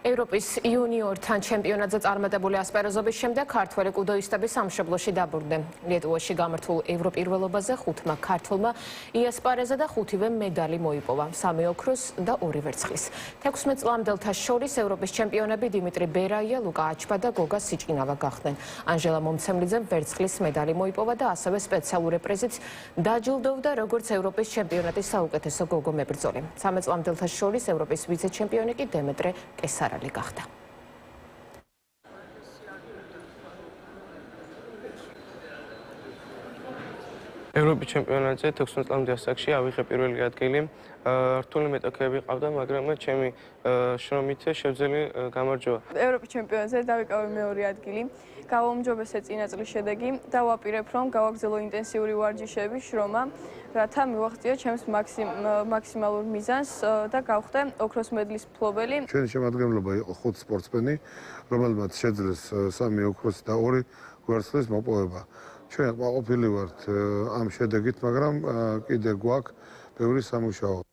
ევროპის იუნიორთან ჩემპიონატზე წარმატებული ასპარეზობის შემდეგ ქართველი კუდოისტები სამშობლოში დაბრუნდნენ. ლიეტუვაში გამართულ ევროპირველობაზე 5-მა ქართველმა იასპარეზა და 5-ვე მედალი მოიპოვა, 3 ოქროს და 2 ვერცხლის. 16 წლამდელთა შორის ევროპის ჩემპიონები დიმიტრი ბერაია, ლუკა აჩბა და გოგა სიჭინავა გახდნენ. ანჟელა მომცემლიძემ ვერცხლის მედალი მოიპოვა და ასევე სპეციალური პრიზით დაჯილდოვდა როგორც ევროპის ჩემპიონატის საუკეთესო გოგო მებრძოლი. 13 წლამდელთა შორის ევროპის ვიცე-ჩემპიონი კი დემეტრე კესარალი გახდა. ევროპის ჩემპიონატზე 16 წლამდე ასაკში ავიღე პირველი ადგილი. რთული მეტოქეები ყავდა, მაგრამ ჩემი შრომით შევძელი გამარჯვება. ევროპის ჩემპიონატზე დავიკავე მეორე ადგილი. გავაუმჯობესე წინა წლის შედეგი და ვაპირებ, რომ გავაგრძელო ინტენსიური ვარჯიშების შრომა, რათა მივაღწიო ჩემს მაქსიმალურ მიზანს და გავხდე ოქროს მედლის მფლობელი. ჩვენი შემადგენლობა იყო 5 სპორტსმენი, რომელმაც შეძლეს 3 ოქროს და 2 ვერცხლის მოპოვება. ჩვენ კმაყოფილი ვართ ამ შედეგით, მაგრამ კიდე გვაქვს ბევრი სამუშაო.